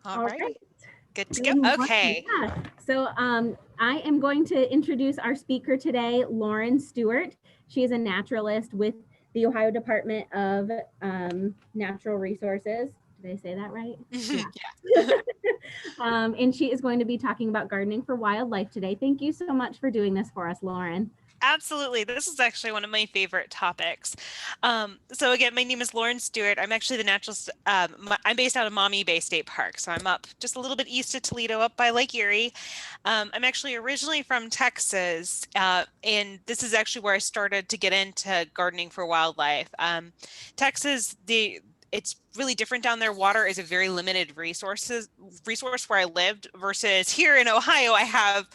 All All righty. right. Good to go. Good morning. Okay. Yeah. So I am going to introduce our speaker today, Lauren Stewart. She is a naturalist with the Ohio Department of Natural Resources. Did I say that right? Yeah. Yeah. And she is going to be talking about gardening for wildlife today. Thank you so much for doing this for us, Lauren. Absolutely. This is actually one of my favorite topics. So again, my name is Lauren Stewart. I'm actually the naturalist. I'm based out of Maumee Bay State Park. So I'm up just a little bit east of Toledo, up by Lake Erie. I'm actually originally from Texas, and this is actually where I started to get into gardening for wildlife. Texas, it's really different down there. Water is a very limited resource where I lived versus here in Ohio, I have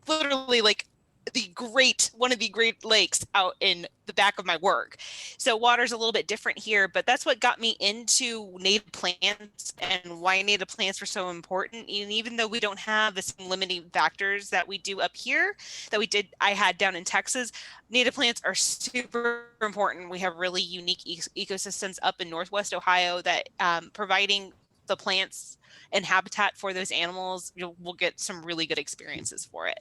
literally like one of the great lakes out in the back of my work. So water's a little bit different here, but that's what got me into native plants and why native plants were so important. And even though we don't have the same limiting factors that we do up here, I had down in Texas, native plants are super important. We have really unique ecosystems up in Northwest Ohio that providing the plants and habitat for those animals, we'll get some really good experiences for it.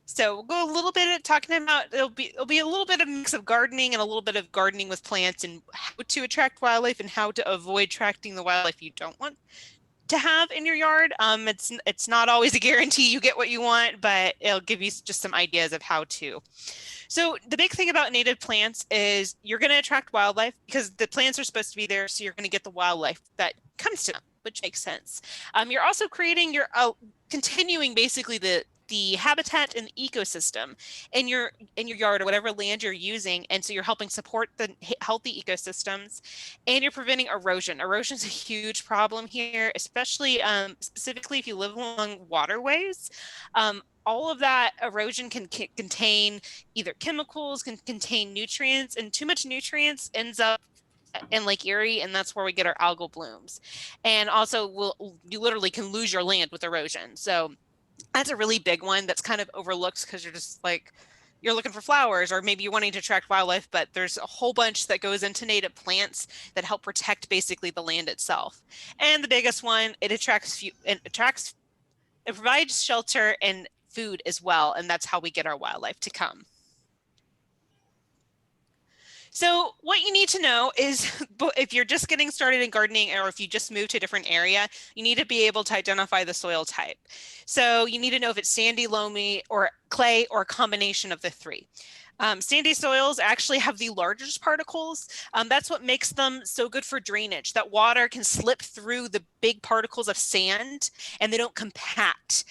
So we'll go a little bit at talking about, it'll be a little bit of mix of gardening and a little bit of gardening with plants and how to attract wildlife and how to avoid attracting the wildlife you don't want to have in your yard. It's not always a guarantee you get what you want, but it'll give you just some ideas of how to. So the big thing about native plants is you're going to attract wildlife because the plants are supposed to be there, so you're going to get the wildlife that comes to them, which makes sense. You're also continuing basically the habitat and ecosystem in your yard or whatever land you're using, and so you're helping support the healthy ecosystems, and you're preventing erosion. Erosion is a huge problem here, especially specifically if you live along waterways. All of that erosion can contain either chemicals, can contain nutrients, and too much nutrients ends up in Lake Erie, and that's where we get our algal blooms. And also, you literally can lose your land with erosion. So that's a really big one that's kind of overlooked because you're just like, you're looking for flowers, or maybe you're wanting to attract wildlife, but there's a whole bunch that goes into native plants that help protect basically the land itself. And the biggest one, it provides shelter and food as well, and that's how we get our wildlife to come. So what you need to know is if you're just getting started in gardening or if you just moved to a different area, you need to be able to identify the soil type. So you need to know if it's sandy, loamy, or clay, or a combination of the three. Sandy soils actually have the largest particles. That's what makes them so good for drainage. That water can slip through the big particles of sand and they don't compact,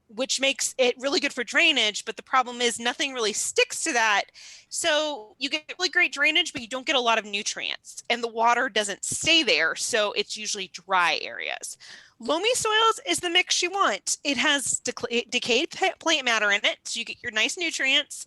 which makes it really good for drainage. But the problem is nothing really sticks to that. So you get really great drainage, but you don't get a lot of nutrients and the water doesn't stay there. So it's usually dry areas. Loamy soils is the mix you want. It has decayed plant matter in it, so you get your nice nutrients,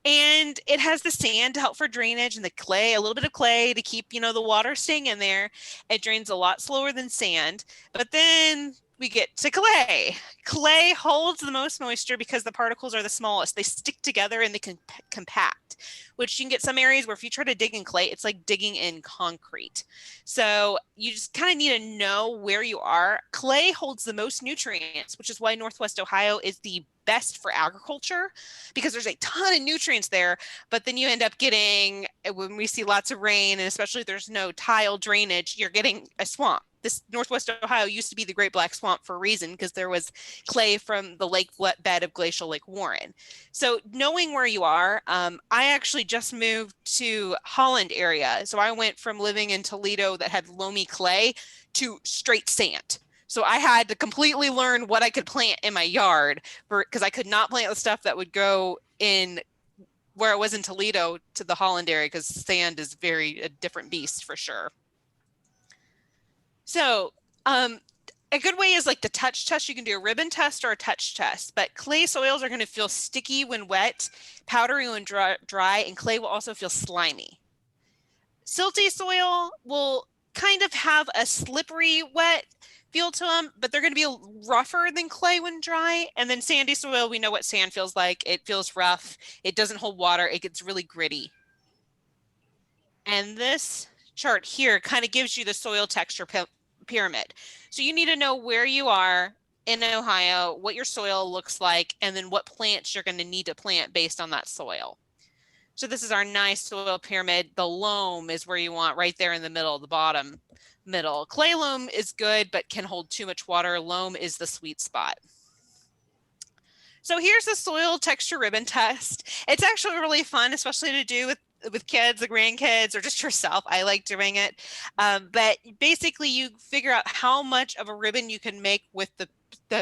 and it has the sand to help for drainage and the clay, a little bit of clay to keep, the water staying in there. It drains a lot slower than sand, but then we get to clay. Clay holds the most moisture because the particles are the smallest. They stick together and they can compact, which you can get some areas where if you try to dig in clay, it's like digging in concrete. So you just kind of need to know where you are. Clay holds the most nutrients, which is why Northwest Ohio is the best for agriculture because there's a ton of nutrients there, but then you end up getting, when we see lots of rain, and especially if there's no tile drainage, you're getting a swamp. This Northwest Ohio used to be the Great Black Swamp for a reason because there was clay from the lake bed of glacial Lake Warren. So knowing where you are, I actually just moved to Holland area. So I went from living in Toledo that had loamy clay to straight sand. So I had to completely learn what I could plant in my yard because I could not plant the stuff that would go in where it was in Toledo to the Holland area because sand is a different beast for sure. So a good way is like the touch test. You can do a ribbon test or a touch test, but clay soils are going to feel sticky when wet, powdery when dry, and clay will also feel slimy. Silty soil will kind of have a slippery, wet feel to them, but they're going to be rougher than clay when dry. And then sandy soil, we know what sand feels like. It feels rough. It doesn't hold water. It gets really gritty. And this chart here kind of gives you the soil texture pyramid. So you need to know where you are in Ohio, what your soil looks like, and then what plants you're going to need to plant based on that soil. So this is our nice soil pyramid. The loam is where you want, right there in the middle, the bottom middle. Clay loam is good, but can hold too much water. Loam is the sweet spot. So here's the soil texture ribbon test. It's actually really fun, especially to do with kids, the grandkids, or just yourself. I like doing it. But basically you figure out how much of a ribbon you can make with the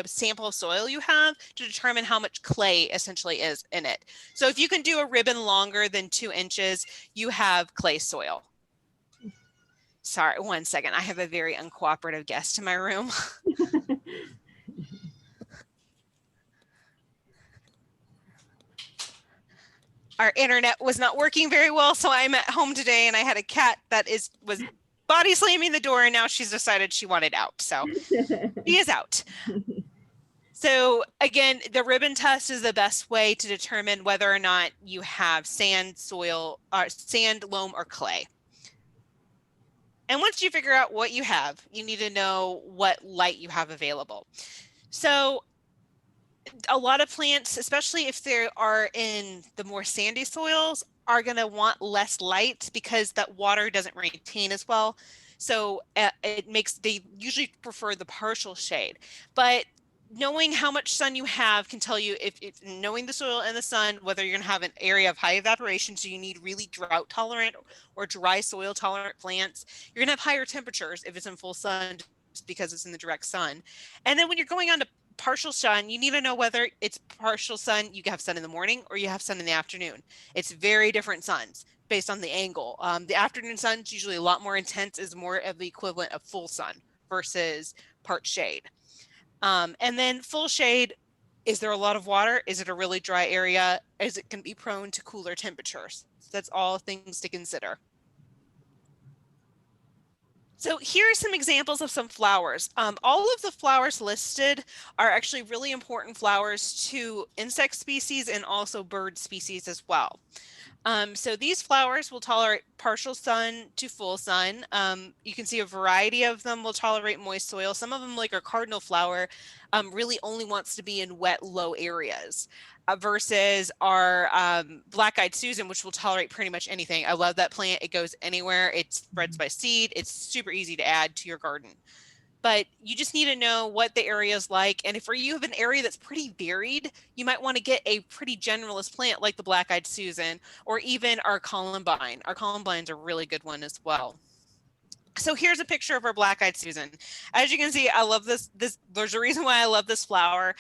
sample of soil you have to determine how much clay essentially is in it. So if you can do a ribbon longer than 2 inches, you have clay soil. Sorry, one second. I have a very uncooperative guest in my room. Our internet was not working very well, so I'm at home today and I had a cat that was body slamming the door, and now she's decided she wanted out. So she is out. So again, the ribbon test is the best way to determine whether or not you have sand, soil, sand, loam, or clay. And once you figure out what you have, you need to know what light you have available. So a lot of plants, especially if they are in the more sandy soils, are going to want less light because that water doesn't retain as well. So they usually prefer the partial shade. But knowing how much sun you have can tell you, if knowing the soil and the sun, whether you're going to have an area of high evaporation, so you need really drought tolerant or dry soil tolerant plants. You're going to have higher temperatures if it's in full sun, just because it's in the direct sun. And then when you're going on to partial sun, you need to know whether it's partial sun, you have sun in the morning, or you have sun in the afternoon. It's very different suns based on the angle. The afternoon sun's usually a lot more intense, is more of the equivalent of full sun versus part shade. And then full shade, is there a lot of water? Is it a really dry area? Is it going to be prone to cooler temperatures? So that's all things to consider. So here are some examples of some flowers. All of the flowers listed are actually really important flowers to insect species and also bird species as well. So these flowers will tolerate partial sun to full sun. You can see a variety of them will tolerate moist soil. Some of them, like our cardinal flower, really only wants to be in wet, low areas. Versus our black-eyed Susan, which will tolerate pretty much anything. I love that plant. It goes anywhere. It spreads by seed. It's super easy to add to your garden. But you just need to know what the area is like. And if you have an area that's pretty varied, you might want to get a pretty generalist plant like the black-eyed Susan, or even our columbine. Our columbine's a really good one as well. So here's a picture of our black-eyed Susan. As you can see, I love this. There's a reason why I love this flower.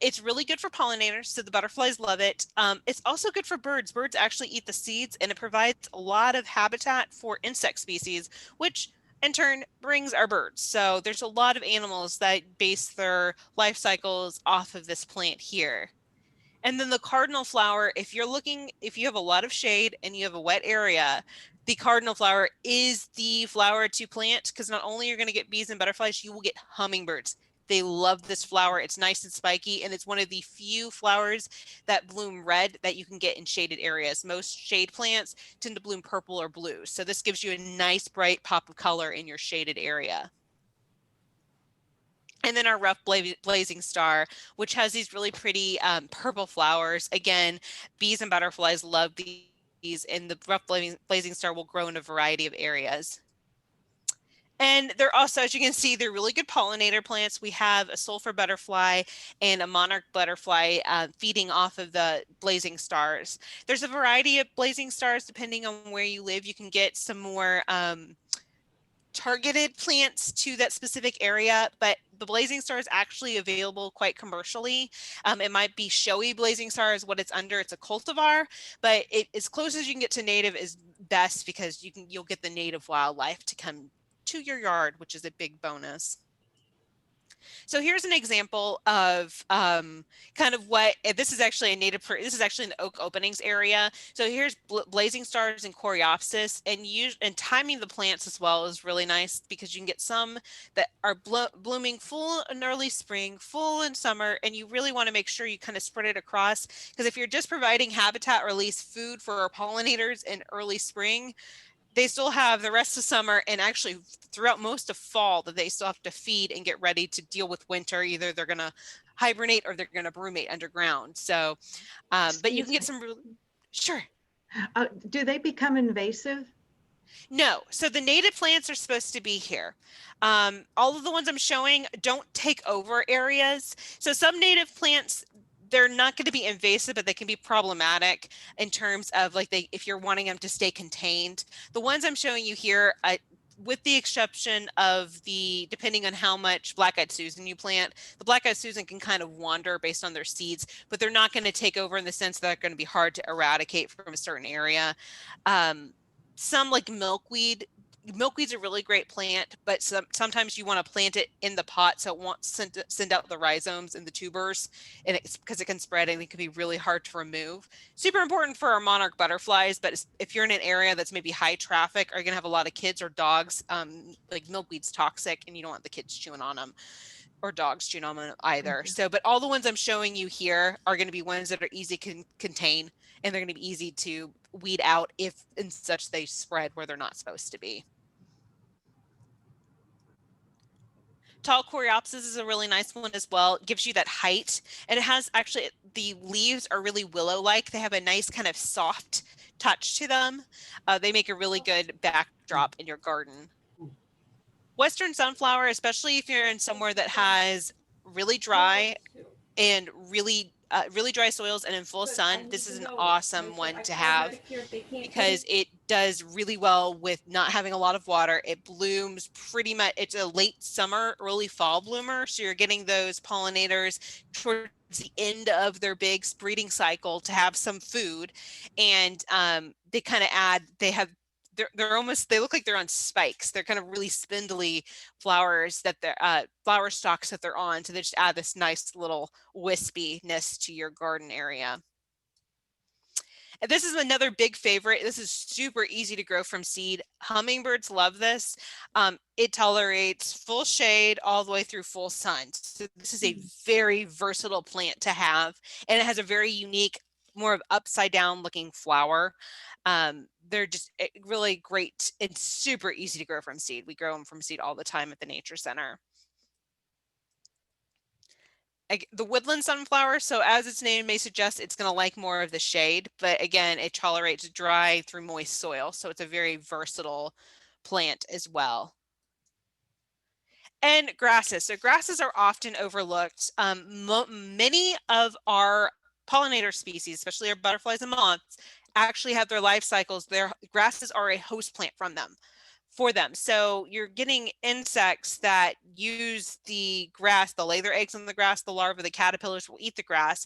It's really good for pollinators, so the butterflies love it. It's also good for birds. Birds actually eat the seeds, and it provides a lot of habitat for insect species, which in turn brings our birds. So there's a lot of animals that base their life cycles off of this plant here. And then the cardinal flower, if you have a lot of shade and you have a wet area, the cardinal flower is the flower to plant, because not only you're going to get bees and butterflies, you will get hummingbirds. They love this flower. It's nice and spiky, and it's one of the few flowers that bloom red that you can get in shaded areas. Most shade plants tend to bloom purple or blue. So this gives you a nice bright pop of color in your shaded area. And then our rough blazing star, which has these really pretty purple flowers. Again, bees and butterflies love these, and the rough blazing star will grow in a variety of areas. And they're also, as you can see, they're really good pollinator plants. We have a sulfur butterfly and a monarch butterfly feeding off of the blazing stars. There's a variety of blazing stars depending on where you live. You can get some more targeted plants to that specific area, but the blazing star is actually available quite commercially. It might be showy blazing star is what it's under. It's a cultivar, but as close as you can get to native is best, because you'll get the native wildlife to come to your yard, which is a big bonus. So here's an example of kind of what this is actually this is actually in the oak openings area. So here's blazing stars and coreopsis, and timing the plants as well is really nice, because you can get some that are blooming full in early spring, full in summer, and you really want to make sure you kind of spread it across, because if you're just providing habitat or at least food for our pollinators in early spring, they still have the rest of summer and actually throughout most of fall that they still have to feed and get ready to deal with winter. Either they're going to hibernate or they're going to brumate underground. So, but you can get some sure. Do they become invasive? No. So the native plants are supposed to be here. All of the ones I'm showing don't take over areas. So some native plants, they're not going to be invasive, but they can be problematic in terms of like if you're wanting them to stay contained. The ones I'm showing you here, with the exception of depending on how much black-eyed Susan you plant, the black-eyed Susan can kind of wander based on their seeds, but they're not going to take over in the sense that they're going to be hard to eradicate from a certain area. Some like milkweed's a really great plant, but sometimes you want to plant it in the pot so it won't send out the rhizomes and the tubers, and it's because it can spread and it can be really hard to remove. Super important for our monarch butterflies, but if you're in an area that's maybe high traffic or you're gonna have a lot of kids or dogs, like milkweed's toxic and you don't want the kids chewing on them or dogs chewing on them either. So, but all the ones I'm showing you here are going to be ones that are easy to contain, and they're going to be easy to weed out if and such they spread where they're not supposed to be. Tall coreopsis is a really nice one as well. It gives you that height, and it has actually, the leaves are really willow-like. They have a nice kind of soft touch to them. They make a really good backdrop in your garden. Western sunflower, especially if you're in somewhere that has really dry and really dry soils and in full sun, this is an awesome one to have because it does really well with not having a lot of water. It blooms pretty much, it's a late summer, early fall bloomer. So you're getting those pollinators towards the end of their big breeding cycle to have some food. And they kind of they're almost, they look like they're on spikes. They're kind of really spindly flowers that they're flower stalks that they're on. So they just add this nice little wispiness to your garden area. And this is another big favorite. This is super easy to grow from seed. Hummingbirds love this. It tolerates full shade all the way through full sun. So this is a very versatile plant to have, and it has a very unique, more of upside down looking flower. They're just really great and super easy to grow from seed. We grow them from seed all the time at the Nature Center. The woodland sunflower, so as its name may suggest, it's going to like more of the shade, but again, it tolerates dry through moist soil, so it's a very versatile plant as well. And grasses. So grasses are often overlooked. Many of our pollinator species, especially our butterflies and moths, actually have their life cycles. Their grasses are a host plant for them. So you're getting insects that use the grass, they'll lay their eggs on the grass, the larvae, the caterpillars will eat the grass.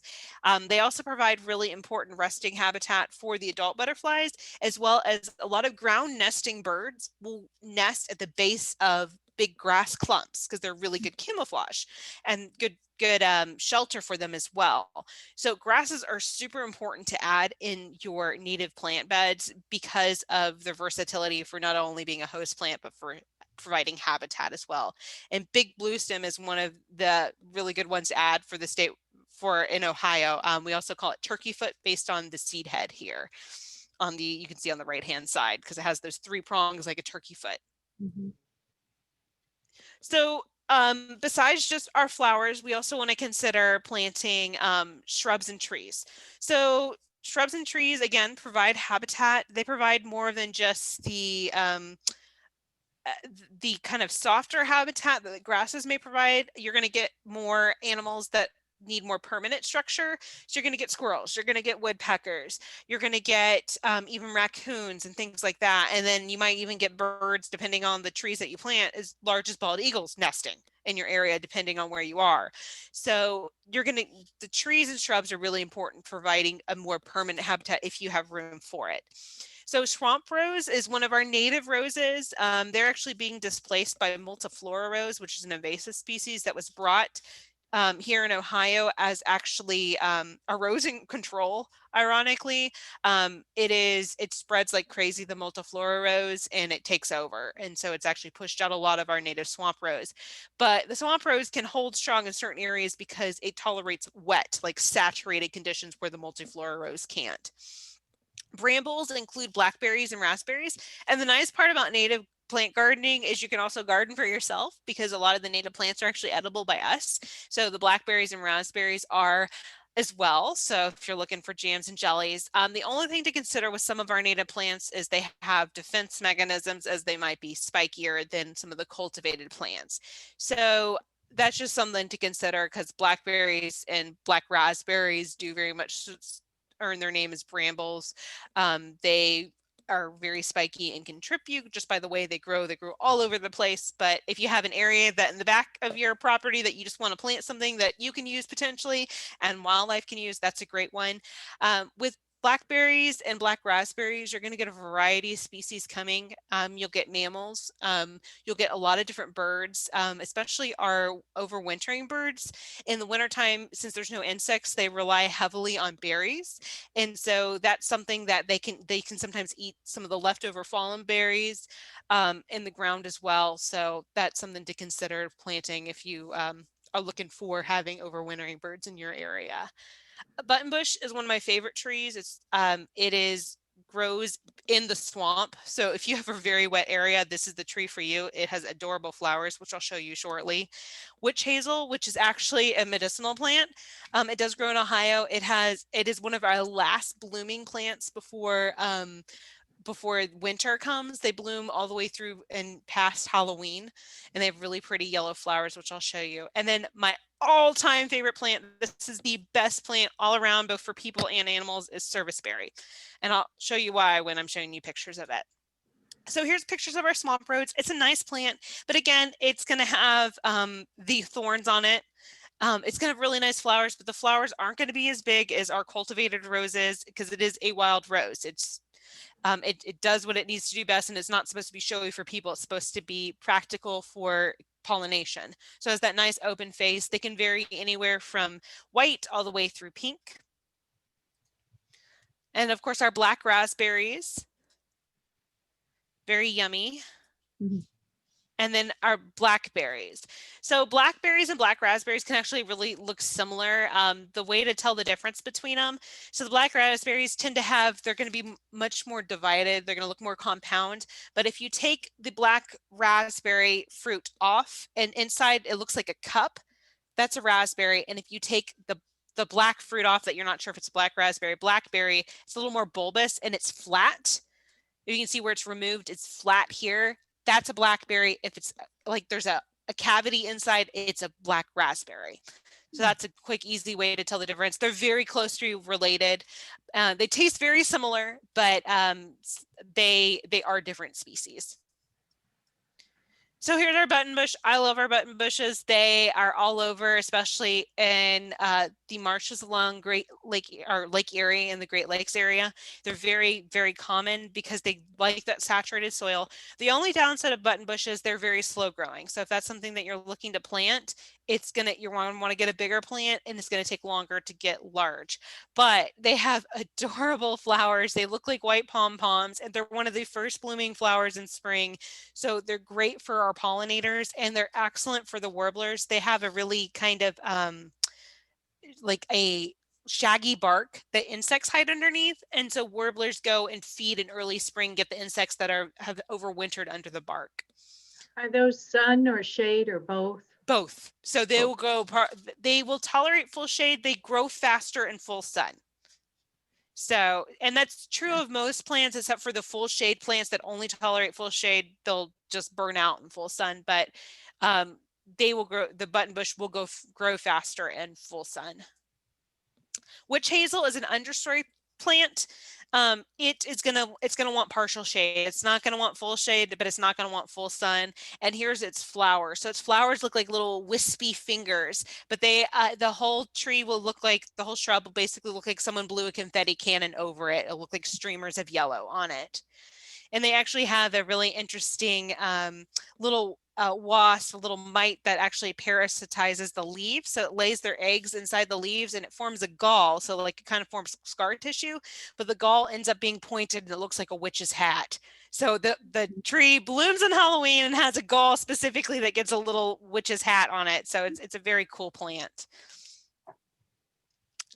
They also provide really important resting habitat for the adult butterflies, as well as a lot of ground nesting birds will nest at the base of big grass clumps because they're really good camouflage and good shelter for them as well. So grasses are super important to add in your native plant beds because of their versatility for not only being a host plant, but for providing habitat as well. And big bluestem is one of the really good ones to add for the state in Ohio. We also call it turkey foot based on the seed head here you can see on the right hand side because it has those 3 prongs like a turkey foot. Mm-hmm. So besides just our flowers, we also want to consider planting shrubs and trees. So shrubs and trees, again, provide habitat. They provide more than just the kind of softer habitat that the grasses may provide. You're going to get more animals that need more permanent structure. So you're going to get squirrels, you're going to get woodpeckers, you're going to get even raccoons and things like that. And then you might even get birds, depending on the trees that you plant, as large as bald eagles nesting in your area, depending on where you are. So the trees and shrubs are really important, providing a more permanent habitat if you have room for it. So swamp rose is one of our native roses. They're actually being displaced by multiflora rose, which is an invasive species that was brought here in Ohio as actually erosion control. Ironically, it spreads like crazy, the multiflora rose, and it takes over. And so it's actually pushed out a lot of our native swamp rose. But the swamp rose can hold strong in certain areas because it tolerates wet, like saturated conditions where the multiflora rose can't. Brambles include blackberries and raspberries. And the nice part about native plant gardening is you can also garden for yourself because a lot of the native plants are actually edible by us. So the blackberries and raspberries are as well. So if you're looking for jams and jellies, the only thing to consider with some of our native plants is they have defense mechanisms, as they might be spikier than some of the cultivated plants. So that's just something to consider, because blackberries and black raspberries do very much earn their name as brambles. They are very spiky and can trip you just by the way they grow. They grow all over the place. But if you have an area that in the back of your property that you just want to plant something that you can use potentially and wildlife can use, that's a great one. With blackberries and black raspberries, you're going to get a variety of species coming. You'll get mammals. You'll get a lot of different birds, especially our overwintering birds. In the wintertime, since there's no insects, they rely heavily on berries. And so that's something that they can sometimes eat some of the leftover fallen berries in the ground as well. So that's something to consider planting if you are looking for having overwintering birds in your area. Buttonbush is one of my favorite trees. It grows in the swamp. So if you have a very wet area, this is the tree for you. It has adorable flowers, which I'll show you shortly. Witch hazel, which is actually a medicinal plant. It does grow in Ohio. It is one of our last blooming plants before winter comes. They bloom all the way through and past Halloween, and they have really pretty yellow flowers, which I'll show you. And then my all-time favorite plant, this is the best plant all around, both for people and animals, is serviceberry. And I'll show you why when I'm showing you pictures of it. So here's pictures of our swamp rose. It's a nice plant, but again, it's going to have the thorns on it. It's going to have really nice flowers, but the flowers aren't going to be as big as our cultivated roses because it is a wild rose. It does what it needs to do best, and it's not supposed to be showy for people. It's supposed to be practical for pollination. So it has that nice open face. They can vary anywhere from white all the way through pink. And of course, our black raspberries, very yummy. Mm-hmm. And then our blackberries. So blackberries and black raspberries can actually really look similar. The way to tell the difference between them. So the black raspberries they're going to be much more divided. They're going to look more compound. But if you take the black raspberry fruit off and inside it looks like a cup, that's a raspberry. And if you take the black fruit off that you're not sure if it's a black raspberry, blackberry, it's a little more bulbous and it's flat. You can see where it's removed, it's flat here. That's a blackberry. If it's like there's a cavity inside, it's a black raspberry. So that's a quick, easy way to tell the difference. They're very closely related. They taste very similar, but they are different species. So here's our buttonbush. I love our button bushes. They are all over, especially in the marshes along Lake Erie and the Great Lakes area. They're very, very common because they like that saturated soil. The only downside of button bushes, they're very slow growing. So if that's something that you're looking to plant, you're going to want to get a bigger plant, and it's going to take longer to get large. But they have adorable flowers. They look like white pom-poms, and they're one of the first blooming flowers in spring. So they're great for our pollinators, and they're excellent for the warblers. They have a really kind of like a shaggy bark that insects hide underneath, and so warblers go and feed in early spring, get the insects that have overwintered under the bark. Are those sun or shade or both? Both. So they will tolerate full shade. They grow faster in full sun. So, and that's true of most plants except for the full shade plants that only tolerate full shade. They'll just burn out in full sun, but they will grow. The buttonbush will grow faster in full sun. Witch hazel is an understory plant. It's gonna want partial shade. It's not gonna want full shade, but it's not gonna want full sun. And here's its flowers. So its flowers look like little wispy fingers, but the whole tree will look like, the whole shrub will basically look like someone blew a confetti cannon over it. It'll look like streamers of yellow on it. And they actually have a really interesting little wasp, a little mite that actually parasitizes the leaves. So it lays their eggs inside the leaves and it forms a gall. So like it kind of forms scar tissue, but the gall ends up being pointed and it looks like a witch's hat. So the tree blooms on Halloween and has a gall specifically that gets a little witch's hat on it. So it's a very cool plant.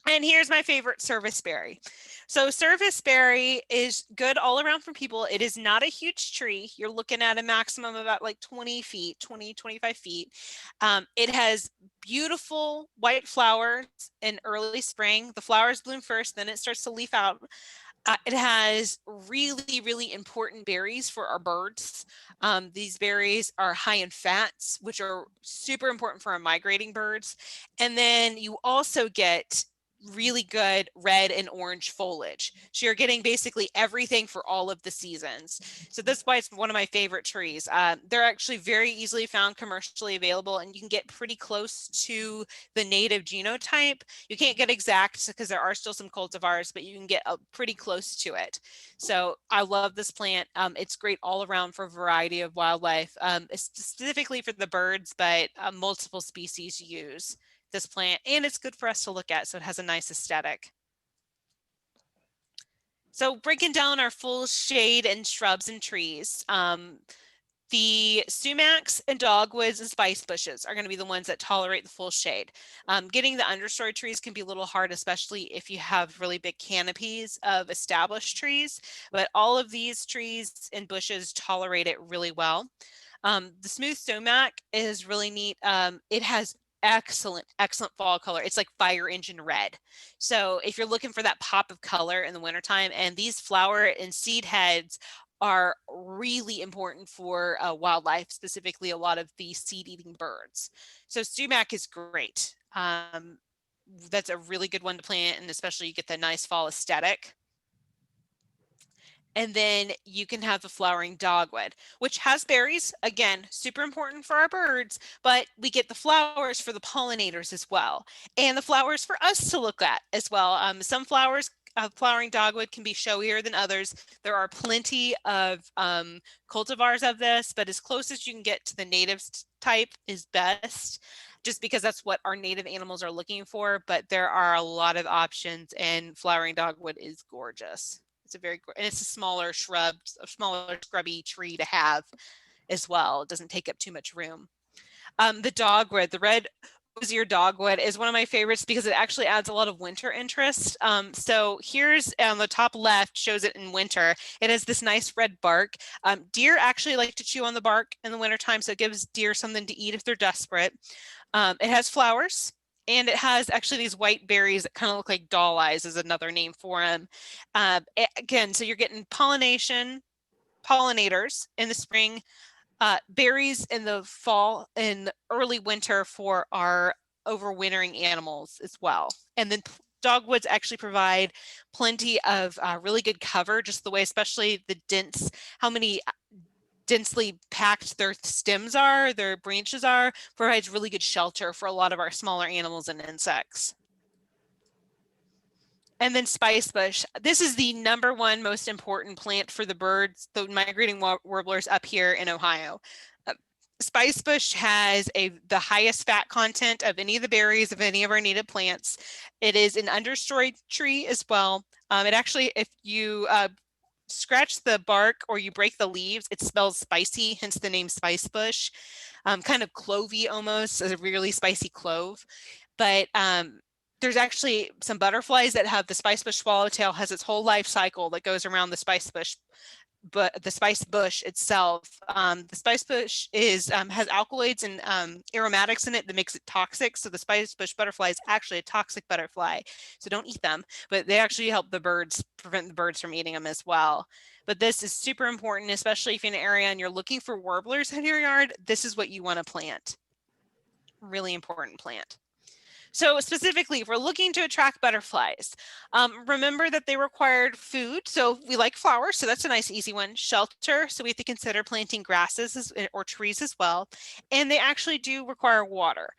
And here's my favorite, serviceberry. So serviceberry is good all around for people. It is not a huge tree. You're looking at a maximum of about like 20 feet, 20, 25 feet. It has beautiful white flowers in early spring. The flowers bloom first, then it starts to leaf out. It has really, really important berries for our birds. These berries are high in fats, which are super important for our migrating birds. And then you also get really good red and orange foliage. So you're getting basically everything for all of the seasons. So that's why it's one of my favorite trees. They're actually very easily found, commercially available, and you can get pretty close to the native genotype. You can't get exact because there are still some cultivars, but you can get pretty close to it. So I love this plant. It's great all around for a variety of wildlife, specifically for the birds, but multiple species use this plant, and it's good for us to look at, so it has a nice aesthetic. So breaking down our full shade and shrubs and trees, the sumacs and dogwoods and spice bushes are going to be the ones that tolerate the full shade. Getting the understory trees can be a little hard, especially if you have really big canopies of established trees, but all of these trees and bushes tolerate it really well. The smooth sumac is really neat. It has excellent fall color. It's like fire engine red. So if you're looking for that pop of color in the wintertime, and these flower and seed heads are really important for wildlife, specifically a lot of the seed-eating birds. So sumac is great. That's a really good one to plant, and especially you get the nice fall aesthetic. And then you can have the flowering dogwood, which has berries, again, super important for our birds, but we get the flowers for the pollinators as well, and the flowers for us to look at as well. Some flowers, flowering dogwood, can be showier than others. There are plenty of cultivars of this, but as close as you can get to the native type is best, just because that's what our native animals are looking for. But there are a lot of options, and flowering dogwood is gorgeous. It's and it's a smaller shrub, a smaller scrubby tree to have as well. It doesn't take up too much room. The dogwood, the red osier dogwood, is one of my favorites because it actually adds a lot of winter interest. So here's on the top left, shows it in winter. It has this nice red bark. Deer actually like to chew on the bark in the wintertime, so it gives deer something to eat if they're desperate. It has flowers. And it has actually these white berries that kind of look like doll eyes, is another name for them. Again, so you're getting pollinators in the spring, berries in the fall and early winter for our overwintering animals as well. And then dogwoods actually provide plenty of really good cover, just the way, especially the how many densely packed their stems are, their branches are, provides really good shelter for a lot of our smaller animals and insects. And then spicebush. This is the #1 most important plant for the birds, the migrating warblers up here in Ohio. Spicebush has the highest fat content of any of the berries of any of our native plants. It is an understory tree as well. It actually, if you scratch the bark or you break the leaves, it smells spicy, hence the name spicebush. Kind of clovey almost, as a really spicy clove. But there's actually some butterflies that have the Spicebush swallowtail, has its whole life cycle that goes around the spicebush. But the spice bush itself, the spice bush has alkaloids and aromatics in it that makes it toxic. So the spice bush butterfly is actually a toxic butterfly. So don't eat them, but they actually help the birds, prevent the birds from eating them as well. But this is super important, especially if you're in an area and you're looking for warblers in your yard. This is what you want to plant. Really important plant. So specifically, if we're looking to attract butterflies, remember that they required food. So we like flowers, so that's a nice easy one. Shelter, so we have to consider planting grasses or trees as well. And they actually do require water.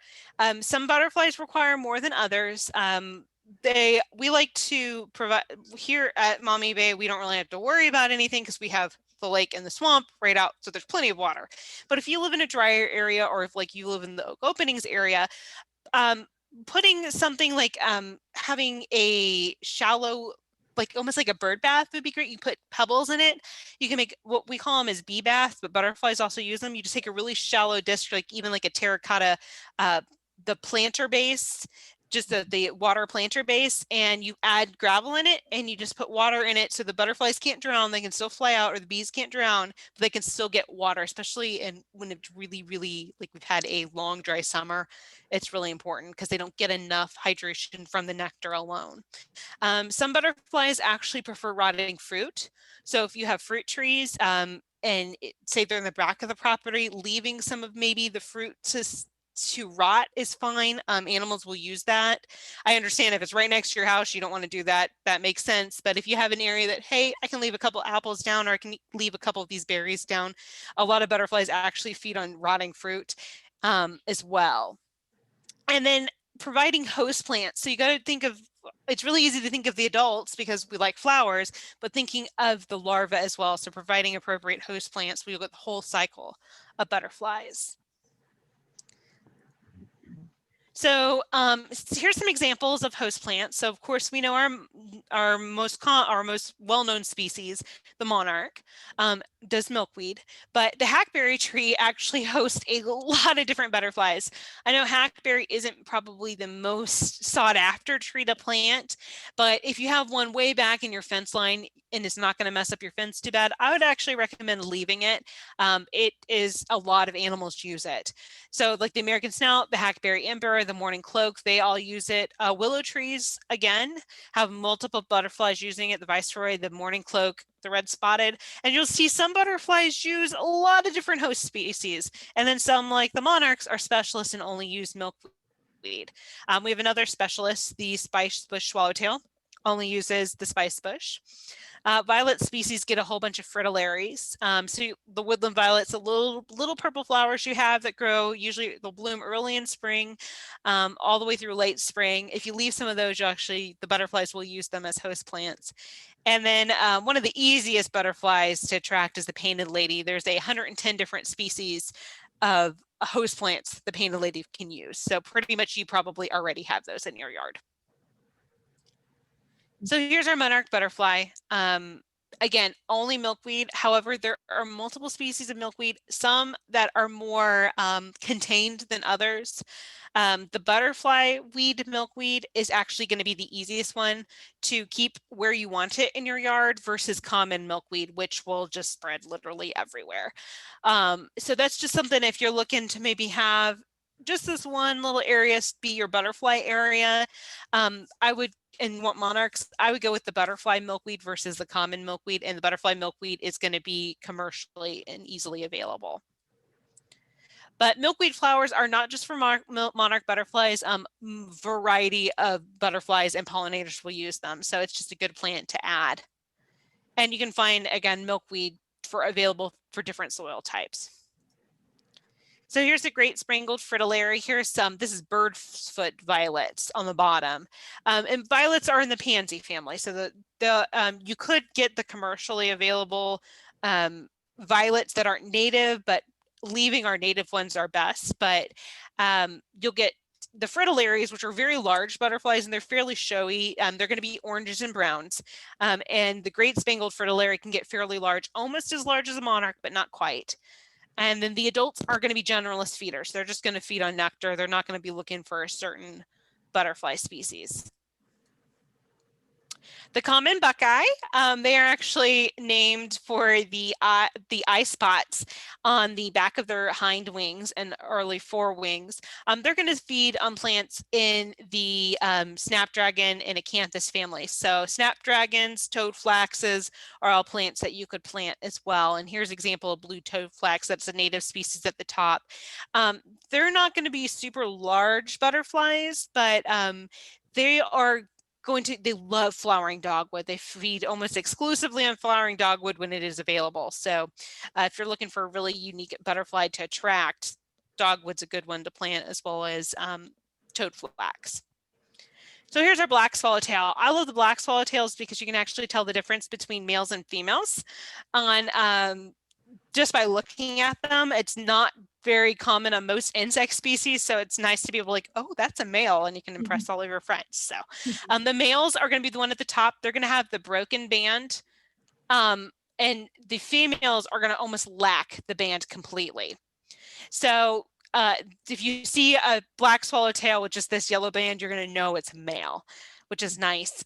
Some butterflies require more than others. We like to provide, here at Maumee Bay, we don't really have to worry about anything because we have the lake and the swamp right out, so there's plenty of water. But if you live in a drier area, or if like you live in the oak openings area, putting something like having a shallow, like almost like a bird bath would be great. You put pebbles in it. You can make what we call them as bee baths, but butterflies also use them. You just take a really shallow disc, like even like a terracotta, the planter base, just the water planter base, and you add gravel in it, and you just put water in it so the butterflies can't drown, they can still fly out, or the bees can't drown, but they can still get water, especially when it's really, really, like we've had a long dry summer. It's really important because they don't get enough hydration from the nectar alone. Some butterflies actually prefer rotting fruit. So if you have fruit trees, say they're in the back of the property, leaving some of maybe the fruit to rot is fine. Animals will use that. I understand if it's right next to your house, you don't want to do that. That makes sense. But if you have an area that, hey, I can leave a couple apples down, or I can leave a couple of these berries down, a lot of butterflies actually feed on rotting fruit as well. And then providing host plants. So you got to think of, it's really easy to think of the adults because we like flowers, but thinking of the larvae as well. So providing appropriate host plants, we look at the whole cycle of butterflies. So here's some examples of host plants. So of course we know our most well-known species, the monarch, does milkweed, but the hackberry tree actually hosts a lot of different butterflies. I know hackberry isn't probably the most sought after tree to plant, but if you have one way back in your fence line and it's not going to mess up your fence too bad, I would actually recommend leaving it. It is, a lot of animals use it. So like the American snout, the hackberry emperor, the morning cloak, they all use it. Willow trees, again, have multiple butterflies using it. The viceroy, the morning cloak, the red spotted, and you'll see some butterflies use a lot of different host species. And then some, like the monarchs, are specialists and only use milkweed. We have another specialist, the Spicebush Swallowtail, only uses the spicebush. Violet species get a whole bunch of fritillaries. So the woodland violets, the little purple flowers you have that grow, usually they'll bloom early in spring, all the way through late spring. If you leave some of those, the butterflies will use them as host plants. And then one of the easiest butterflies to attract is the painted lady. There's 110 different species of host plants the painted lady can use. So pretty much you probably already have those in your yard. So here's our monarch butterfly. Again, only milkweed. However, there are multiple species of milkweed, some that are more contained than others. The butterfly weed milkweed is actually going to be the easiest one to keep where you want it in your yard versus common milkweed, which will just spread literally everywhere. So that's just something, if you're looking to maybe have just this one little area be your butterfly area, and want monarchs, I would go with the butterfly milkweed versus the common milkweed, and the butterfly milkweed is going to be commercially and easily available. But milkweed flowers are not just for monarch butterflies. Variety of butterflies and pollinators will use them, so it's just a good plant to add. And you can find, again, milkweed available for different soil types. So here's a great spangled fritillary. Here's some, this is birdfoot violets on the bottom. And violets are in the pansy family. So you could get the commercially available violets that aren't native, but leaving our native ones are best. But you'll get the fritillaries, which are very large butterflies, and they're fairly showy. They're going to be oranges and browns. And the great spangled fritillary can get fairly large, almost as large as a monarch, but not quite. And then the adults are going to be generalist feeders. They're just going to feed on nectar. They're not going to be looking for a certain butterfly species. The common buckeye, they are actually named for the eye spots on the back of their hind wings and early forewings. They're going to feed on plants in the snapdragon and acanthus family. So snapdragons, toadflaxes are all plants that you could plant as well. And here's an example of blue toadflax. That's a native species at the top. They're not going to be super large butterflies, but they love flowering dogwood. They feed almost exclusively on flowering dogwood when it is available. So if you're looking for a really unique butterfly to attract, dogwood's a good one to plant, as well as toadflax. So here's our black swallowtail. I love the black swallowtails because you can actually tell the difference between males and females on just by looking at them. It's not very common on most insect species, so it's nice to be able to, like, oh, that's a male, and you can impress all of your friends. So the males are going to be the one at the top. They're going to have the broken band, and the females are going to almost lack the band completely. So if you see a black swallowtail with just this yellow band, you're going to know it's male, which is nice.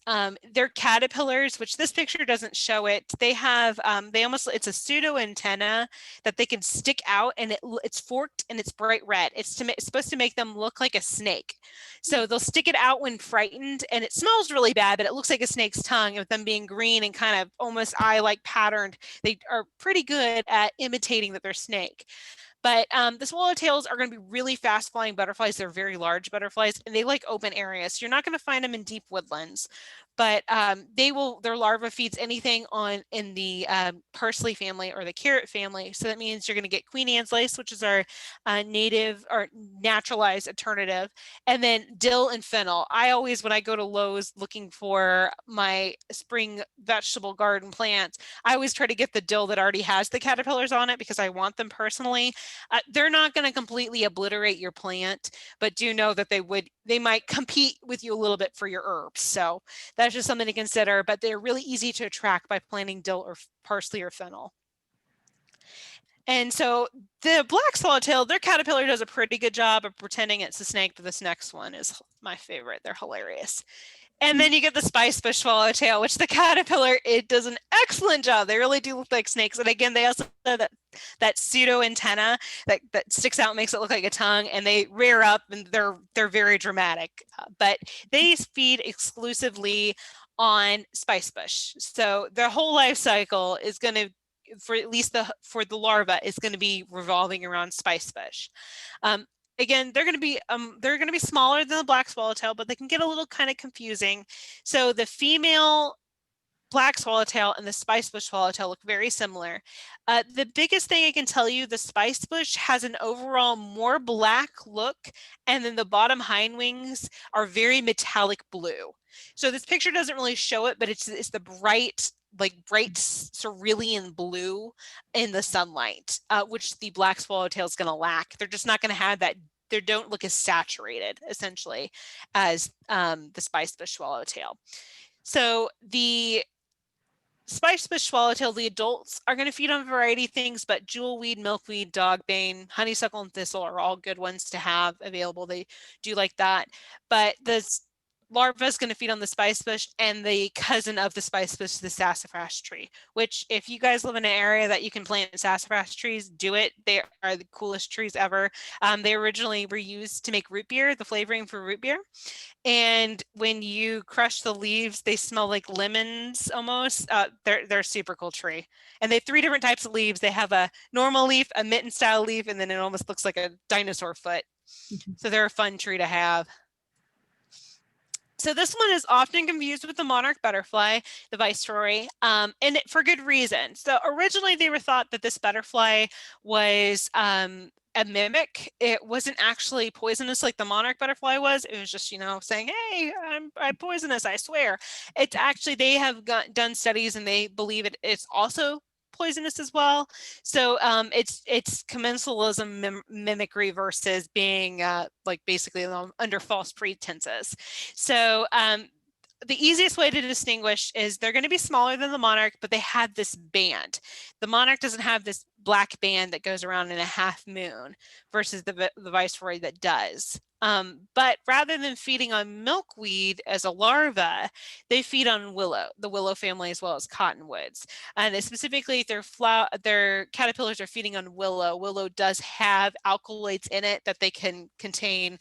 They're caterpillars, which this picture doesn't show it. They have, it's a pseudo antenna that they can stick out, and it's forked and it's bright red. It's supposed to make them look like a snake. So they'll stick it out when frightened, and it smells really bad, but it looks like a snake's tongue. With them being green and kind of almost eye-like patterned, they are pretty good at imitating that they're snake. But the swallowtails are going to be really fast flying butterflies. They're very large butterflies, and they like open areas. So you're not going to find them in deep woodlands, but their larva feeds anything in the parsley family or the carrot family. So that means you're going to get Queen Anne's lace, which is our native or naturalized alternative, and then dill and fennel. I always, when I go to Lowe's looking for my spring vegetable garden plants, I always try to get the dill that already has the caterpillars on it because I want them personally. They're not going to completely obliterate your plant, but do know that they might compete with you a little bit for your herbs. So that's just something to consider, but they're really easy to attract by planting dill or parsley or fennel. And so the black swallowtail, their caterpillar does a pretty good job of pretending it's a snake, but this next one is my favorite. They're hilarious. And then you get the Spicebush Swallowtail, which the caterpillar, it does an excellent job. They really do look like snakes. And again, they also have that pseudo antenna that sticks out and makes it look like a tongue, and they rear up and they're very dramatic. But they feed exclusively on spicebush. So their whole life cycle is going to, for at least for the larva, is going to be revolving around spicebush. Again, they're going to be smaller than the black swallowtail, but they can get a little kind of confusing. So the female black swallowtail and the spicebush swallowtail look very similar. The biggest thing I can tell you, the spicebush has an overall more black look, and then the bottom hind wings are very metallic blue. So this picture doesn't really show it, but it's the bright cerulean blue in the sunlight, which the black swallowtail is going to lack. They're just not going to have that. They don't look as saturated, essentially, as the Spicebush swallowtail. So the Spicebush swallowtail, the adults are going to feed on a variety of things, but jewelweed, milkweed, dogbane, honeysuckle, and thistle are all good ones to have available. They do like that. But the larva is going to feed on the spicebush and the cousin of the spicebush, the sassafras tree, which if you guys live in an area that you can plant sassafras trees, do it. They are the coolest trees ever. They originally were used to make root beer, the flavoring for root beer. And when you crush the leaves, they smell like lemons almost. They're a super cool tree. And they have 3 different types of leaves. They have a normal leaf, a mitten style leaf, and then it almost looks like a dinosaur foot. So they're a fun tree to have. So this one is often confused with the monarch butterfly, the viceroy, and for good reason. So originally they were thought that this butterfly was a mimic. It wasn't actually poisonous like the monarch butterfly was. It was just, saying, hey, I'm poisonous, I swear. It's actually, they have done studies and they believe it's also poisonous as well. So it's commensalism mimicry versus being basically under false pretenses. So the easiest way to distinguish is they're going to be smaller than the monarch, but they have this band. The monarch doesn't have this black band that goes around in a half moon versus the viceroy that does. But rather than feeding on milkweed as a larva, they feed on willow, the willow family, as well as cottonwoods. And specifically, their caterpillars are feeding on willow. Willow does have alkaloids in it that they can contain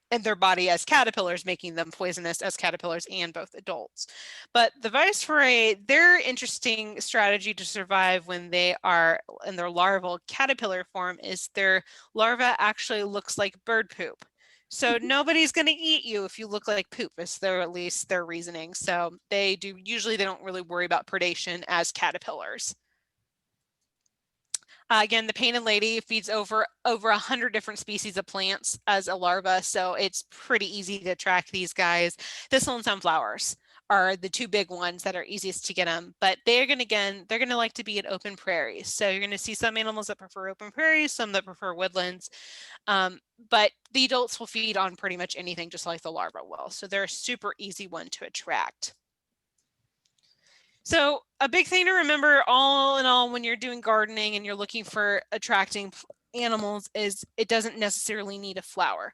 in their body as caterpillars, making them poisonous as caterpillars and both adults. But the viceroy, their interesting strategy to survive when they are in their larval caterpillar form is their larva actually looks like bird poop. So nobody's going to eat you if you look like poop, is at least their reasoning. So they don't really worry about predation as caterpillars. Again, the painted lady feeds over 100 different species of plants as a larva, so it's pretty easy to track these guys. Thistle and sunflowers are the 2 big ones that are easiest to get them, but they're going to like to be in open prairies. So you're going to see some animals that prefer open prairies, some that prefer woodlands, but the adults will feed on pretty much anything, just like the larva will. So they're a super easy one to attract. So a big thing to remember all in all when you're doing gardening and you're looking for attracting animals is it doesn't necessarily need a flower.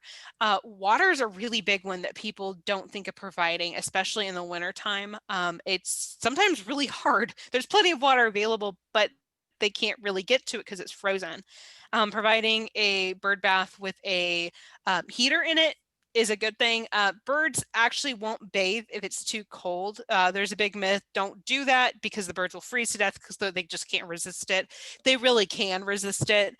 Water is a really big one that people don't think of providing, especially in the wintertime. It's sometimes really hard. There's plenty of water available, but they can't really get to it because it's frozen. Providing a bird bath with a heater in it is a good thing. Birds actually won't bathe if it's too cold. There's a big myth, don't do that because the birds will freeze to death because they just can't resist it. They really can resist it.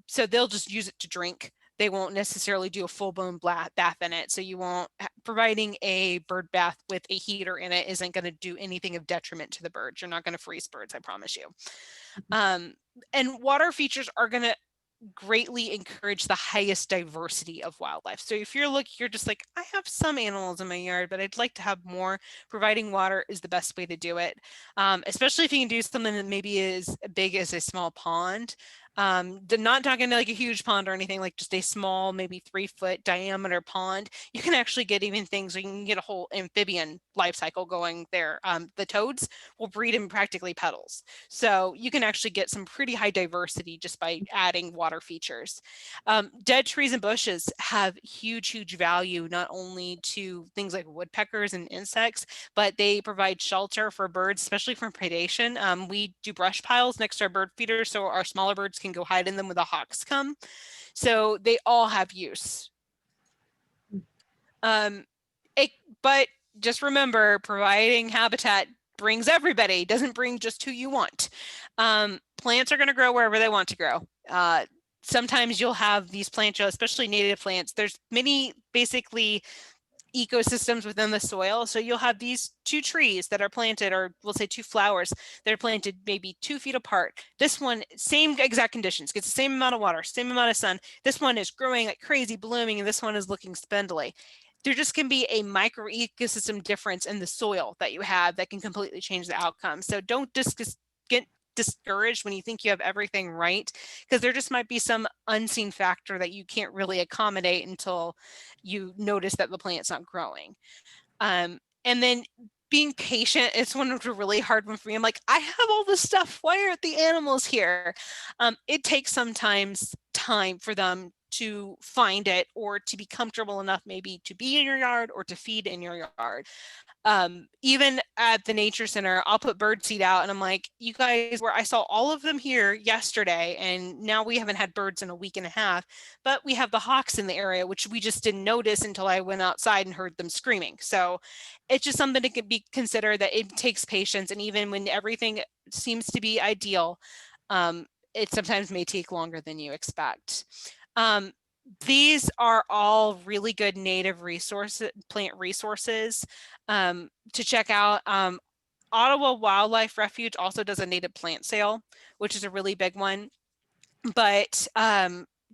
So they'll just use it to drink. They won't necessarily do a full-blown bath in it. So you won't, providing a bird bath with a heater in it isn't going to do anything of detriment to the birds. You're not going to freeze birds, I promise you. And water features are going to greatly encourage the highest diversity of wildlife. So if you're just like, I have some animals in my yard, but I'd like to have more, providing water is the best way to do it. Especially if you can do something that maybe is big as a small pond. Not talking like a huge pond or anything, like just a small, maybe 3-foot diameter pond. You can actually get even things where you can get a whole amphibian life cycle going there. The toads will breed in practically puddles. So you can actually get some pretty high diversity just by adding water features. Dead trees and bushes have huge value, not only to things like woodpeckers and insects, but they provide shelter for birds, especially from predation. We do brush piles next to our bird feeders, so our smaller birds can go hide in them when the hawks come. So they all have use. But just remember, providing habitat brings everybody, doesn't bring just who you want. Plants are going to grow wherever they want to grow. Sometimes you'll have these plants, especially native plants. There's many basically ecosystems within the soil. So you'll have these 2 trees that are planted, or we'll say 2 flowers that are planted maybe 2 feet apart. This one, same exact conditions, gets the same amount of water, same amount of sun. This one is growing like crazy, blooming, and this one is looking spindly. There just can be a micro ecosystem difference in the soil that you have that can completely change the outcome. So don't get discouraged when you think you have everything right, because there just might be some unseen factor that you can't really accommodate until you notice that the plant's not growing. And then being patient, it's one of the really hard one for me. I'm like, I have all this stuff. Why aren't the animals here? It takes sometimes time for them to find it or to be comfortable enough maybe to be in your yard or to feed in your yard. Even at the nature center, I'll put bird seed out and I'm like, you guys, I saw all of them here yesterday and now we haven't had birds in a week and a half, but we have the hawks in the area, which we just didn't notice until I went outside and heard them screaming. So it's just something to be considered, that it takes patience. And even when everything seems to be ideal, it sometimes may take longer than you expect. These are all really good native plant resources to check out. Ottawa Wildlife Refuge also does a native plant sale, which is a really big one. But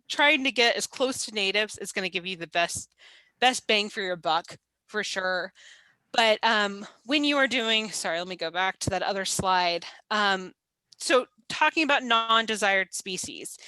trying to get as close to natives is going to give you the best bang for your buck, for sure. But when you are doing, sorry, let me go back to that other slide. So talking about non-desired species.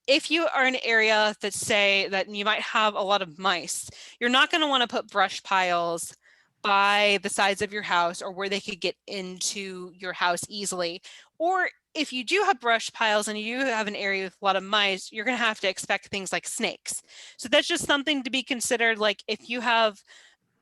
If you are in an area that say that you might have a lot of mice, you're not going to want to put brush piles by the sides of your house or where they could get into your house easily. Or if you do have brush piles and you have an area with a lot of mice, you're going to have to expect things like snakes. So that's just something to be considered. Like if you have,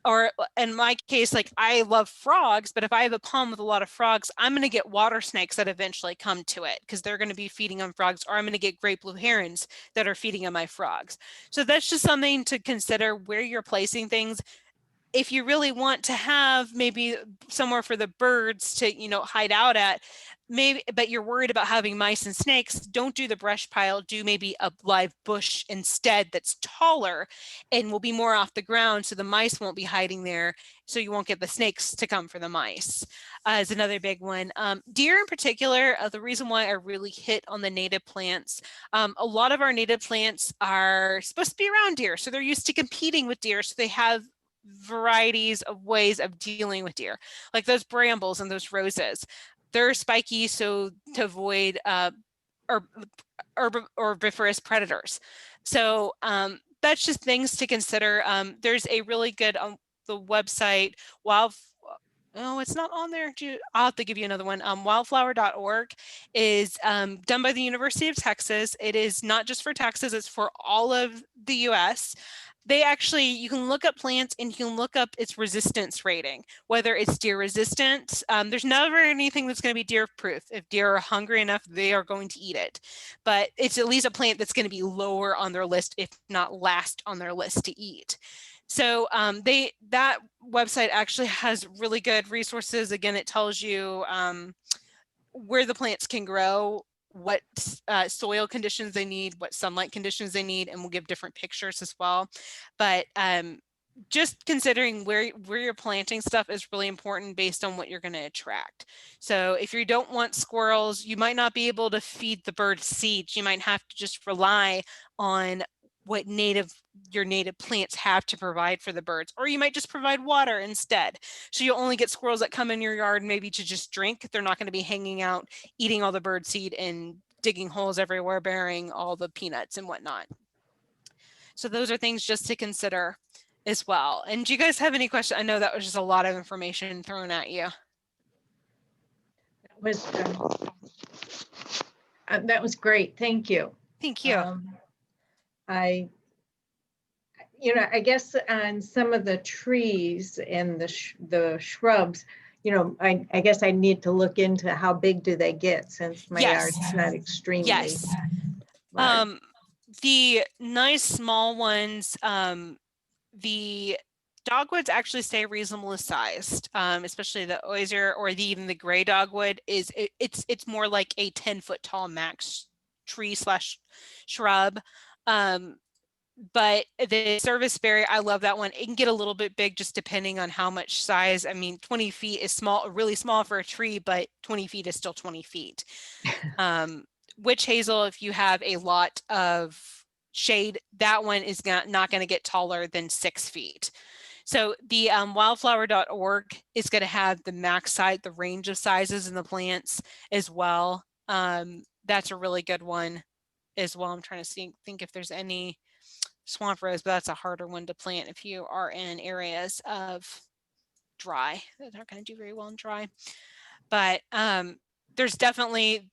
or in my case, like I love frogs, but if I have a pond with a lot of frogs, I'm going to get water snakes that eventually come to it because they're going to be feeding on frogs, or I'm going to get great blue herons that are feeding on my frogs. So that's just something to consider where you're placing things. If you really want to have maybe somewhere for the birds to, hide out at, maybe, but you're worried about having mice and snakes, don't do the brush pile, do maybe a live bush instead that's taller and will be more off the ground, so the mice won't be hiding there, so you won't get the snakes to come for the mice. Is another big one. Deer in particular, the reason why I really hit on the native plants, a lot of our native plants are supposed to be around deer, so they're used to competing with deer, so they have varieties of ways of dealing with deer, like those brambles and those roses. They're spiky, so to avoid herbivorous predators. So that's just things to consider. There's a really good on the website Oh, it's not on there. I'll have to give you another one. Wildflower.org is done by the University of Texas. It is not just for Texas, it's for all of the US. They actually, you can look up plants and you can look up its resistance rating, whether it's deer resistant. There's never anything that's going to be deer proof. If deer are hungry enough, they are going to eat it. But it's at least a plant that's going to be lower on their list, if not last on their list to eat. So that website actually has really good resources. Again, it tells you where the plants can grow, what soil conditions they need, what sunlight conditions they need, and we'll give different pictures as well. But just considering where you're planting stuff is really important based on what you're going to attract. So if you don't want squirrels, you might not be able to feed the birds seeds. You might have to just rely on what your native plants have to provide for the birds, or you might just provide water instead. So you'll only get squirrels that come in your yard maybe to just drink. They're not going to be hanging out, eating all the bird seed and digging holes everywhere, burying all the peanuts and whatnot. So those are things just to consider as well. And do you guys have any questions? I know that was just a lot of information thrown at you. That was great. Thank you. Thank you. I guess on some of the trees and the shrubs, I guess I need to look into how big do they get, since my yard is not extremely large. The nice small ones, the dogwoods actually stay reasonably sized, especially the osier or even the gray dogwood it's more like a 10-foot tall max tree / shrub. But the serviceberry, I love that one. It can get a little bit big just depending on how much size. I mean, 20 feet is really small for a tree, but 20 feet is still 20 feet. Witch hazel, if you have a lot of shade, that one is not going to get taller than 6 feet. So the wildflower.org is going to have the max size, the range of sizes in the plants as well. That's a really good one as well. I'm trying to think if there's any swamp rose, but that's a harder one to plant if you are in areas of dry. They're not going to do very well in dry. But there's definitely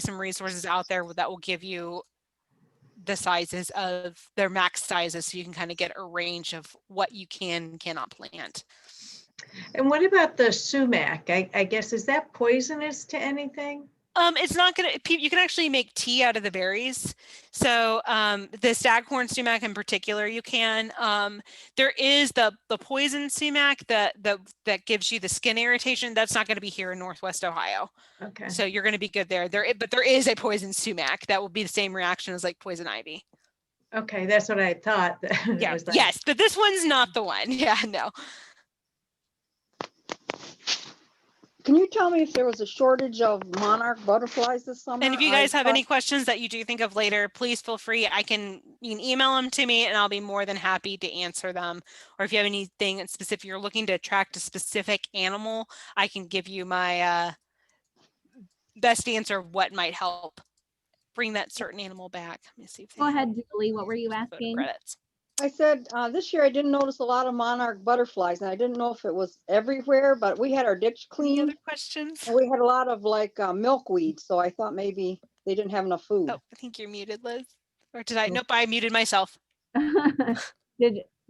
some resources out there that will give you the sizes of their max sizes, so you can kind of get a range of what you can and cannot plant. And what about the sumac? I guess, is that poisonous to anything? It's not gonna, you can actually make tea out of the berries. So the staghorn sumac in particular, you can. There is the poison sumac that gives you the skin irritation. That's not going to be here in Northwest Ohio. Okay. So you're going to be good there. But there is a poison sumac that will be the same reaction as like poison ivy. Okay, that's what I thought. Yeah. Yes, but this one's not the one. Yeah, no. Can you tell me if there was a shortage of monarch butterflies this summer? And if you guys have any questions that you do think of later, please feel free. You can email them to me and I'll be more than happy to answer them. Or if you have anything specific, you're looking to attract a specific animal, I can give you my best answer of what might help bring that certain animal back. Let me see. Go ahead, Julie. What were you asking? Credits. I said this year I didn't notice a lot of monarch butterflies, and I didn't know if it was everywhere, but we had our ditch Any cleaned. other questions? And we had a lot of like milkweed, so I thought maybe they didn't have enough food. Oh, I think you're muted, Liz. Or did I? Nope, I muted myself.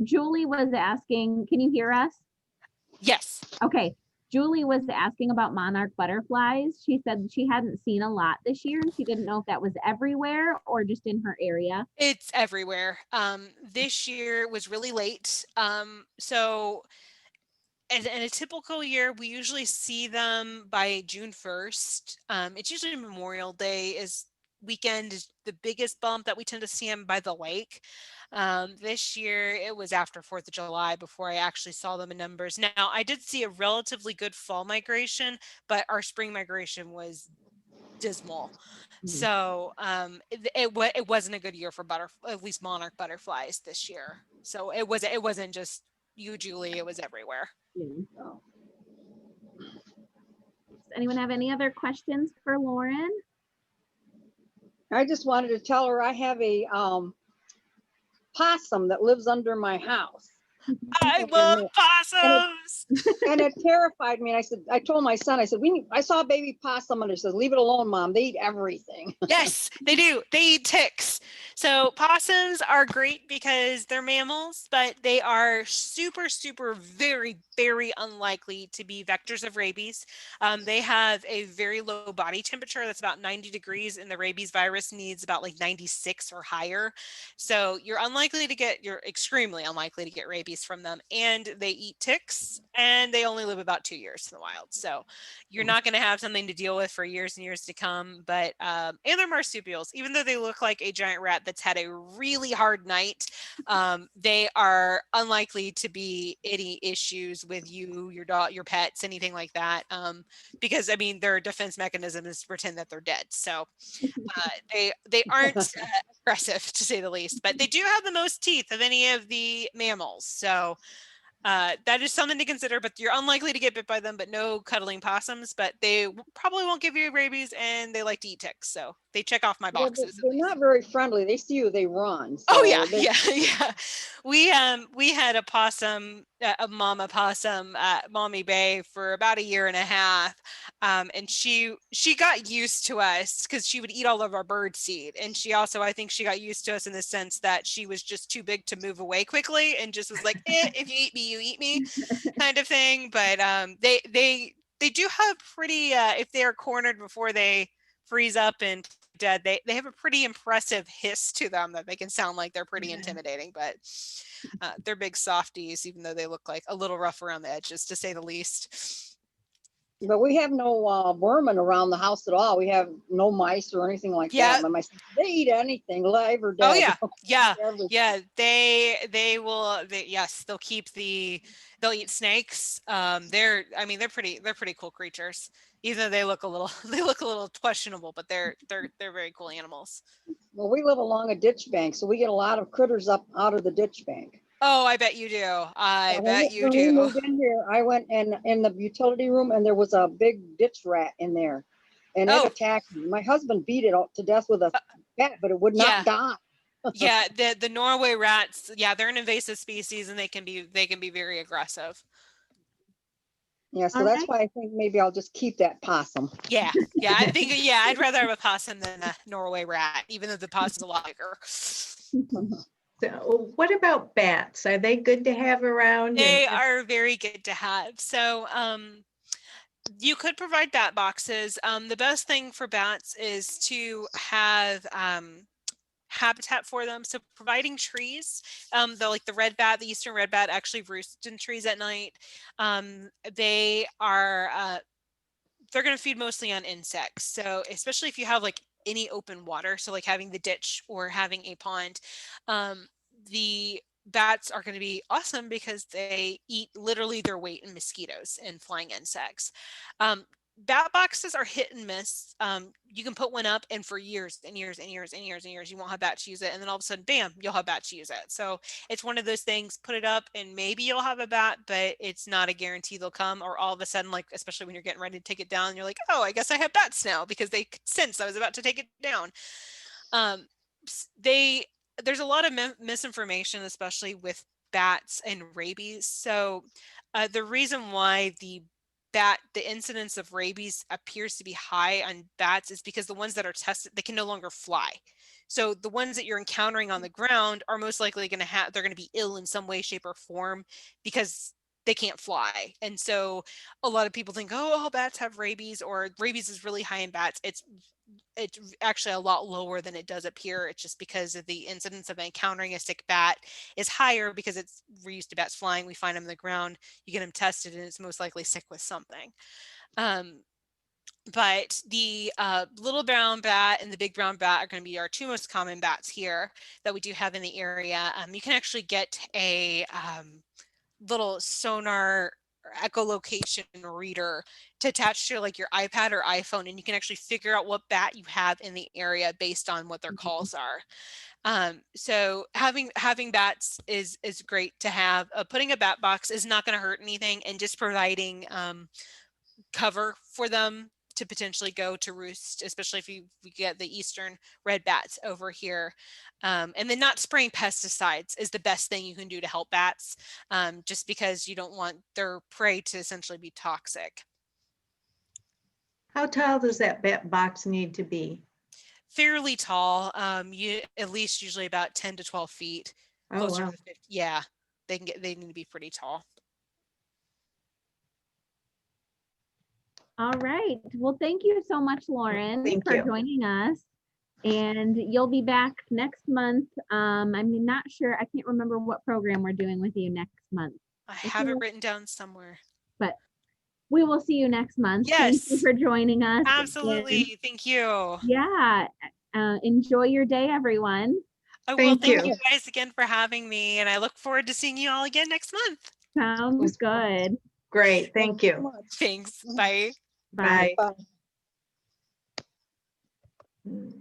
Julie was asking, can you hear us? Yes. Okay. Julie was asking about monarch butterflies. She said she hadn't seen a lot this year and she didn't know if that was everywhere or just in her area. It's everywhere. This year was really late. So in a typical year, we usually see them by June 1st. It's usually Memorial Day weekend is the biggest bump that we tend to see them by the lake. This year it was after 4th of July before I actually saw them in numbers. Now I did see a relatively good fall migration, but our spring migration was dismal. So it wasn't a good year for at least monarch butterflies this year. So it wasn't just you, Julie, it was everywhere. Does anyone have any other questions for Lauren? I just wanted to tell her I have a possum that lives under my house. I And, love and it, possums. and it terrified me. And I told my son, I said, I saw a baby possum, and he says, leave it alone, Mom. They eat everything. Yes, they do. They eat ticks. So possums are great because they're mammals, but they are super, super, very, very unlikely to be vectors of rabies. They have a very low body temperature that's about 90 degrees, and the rabies virus needs about like 96 or higher. So you're extremely unlikely to get rabies from them. And they eat ticks, and they only live about 2 years in the wild. So you're not going to have something to deal with for years and years to come. But and they're marsupials, even though they look like a giant rat that's had a really hard night. They are unlikely to be any issues with you, your dog, your pets, anything like that, because I mean their defense mechanism is to pretend that they're dead. So they aren't aggressive, to say the least, but they do have the most teeth of any of the mammals. So that is something to consider, but you're unlikely to get bit by them, but no cuddling possums, but they probably won't give you rabies, and they like to eat ticks. So they check off my Yeah, boxes. they're not very friendly. They see you, they run. Oh yeah, So yeah. We had a possum, a mama possum at Mommy Bay for about a year and a half, and she got used to us because she would eat all of our bird seed, and she also, I think, she got used to us in the sense that she was just too big to move away quickly, and just was like, if you eat me, you eat me, kind of thing. But they do have pretty, if they are cornered before they freeze up and dead, they have a pretty impressive hiss to them that they can sound like they're pretty intimidating, but they're big softies, even though they look like a little rough around the edges, to say the least. But we have no vermin around the house at all. We have no mice or anything like that. My mice, they eat anything, live or dead. Oh yeah. Yes, they'll eat snakes. They're pretty cool creatures. Even though they look a little questionable, but they're very cool animals. Well, we live along a ditch bank, so we get a lot of critters up out of the ditch bank. Oh, I bet you do. When we moved in here, I went in the utility room, and there was a big ditch rat in there, and it attacked me. My husband beat it to death with a bat, but it would not die. Yeah, the Norway rats, they're an invasive species, and they can be very aggressive. Yeah, so that's why I think maybe I'll just keep that possum. Yeah, I think I'd rather have a possum than a Norway rat, even though the possum's a lot bigger. So what about bats? Are they good to have around? They are very good to have. So you could provide bat boxes. The best thing for bats is to have habitat for them. So providing trees, the red bat, the eastern red bat, actually roosts in trees at night. They are they're going to feed mostly on insects. So especially if you have like any open water, so like having the ditch or having a pond, the bats are going to be awesome because they eat literally their weight in mosquitoes and flying insects. Bat boxes are hit and miss. You can put one up, and for years and years and years and years and years, you won't have bats use it. And then all of a sudden, bam, you'll have bats use it. So it's one of those things, put it up and maybe you'll have a bat, but it's not a guarantee they'll come. Or all of a sudden, like, especially when you're getting ready to take it down, you're like, oh, I guess I have bats now, because they sensed I was about to take it down. There's a lot of misinformation, especially with bats and rabies. So the reason why the incidence of rabies appears to be high on bats is because the ones that are tested, they can no longer fly. So the ones that you're encountering on the ground are most likely going to they're going to be ill in some way, shape, or form because they can't fly. And so a lot of people think, oh, bats have rabies, or rabies is really high in bats. It's actually a lot lower than it does appear. It's just because of the incidence of encountering a sick bat is higher because we're used to bats flying. We find them in the ground, you get them tested, and it's most likely sick with something. But the little brown bat and the big brown bat are going to be our two most common bats here that we do have in the area. You can actually get a little sonar echolocation reader to attach to like your iPad or iPhone, and you can actually figure out what bat you have in the area based on what their calls are. So having bats is great to have. Putting a bat box is not going to hurt anything, and just providing cover for them to potentially go to roost, especially if we get the eastern red bats over here. And then not spraying pesticides is the best thing you can do to help bats, just because you don't want their prey to essentially be toxic. How tall does that bat box need to be? Fairly tall, you at least usually about 10 to 12 feet. Oh, Closer wow. to 50. Yeah, they need to be pretty tall. All right. Well, thank you so much, Lauren, Thank for you. joining us. And you'll be back next month. I'm not sure. I can't remember what program we're doing with you next month. I have it written down somewhere. But we will see you next month. Yes. Thank you for joining us. Absolutely. And thank you. yeah. Enjoy your day, everyone. I will. Thank Thank you. you guys again for having me. And I look forward to seeing you all again next month. Sounds good. Great. Thank so you. much. Thanks. Bye. Bye. Bye. Bye. Mm.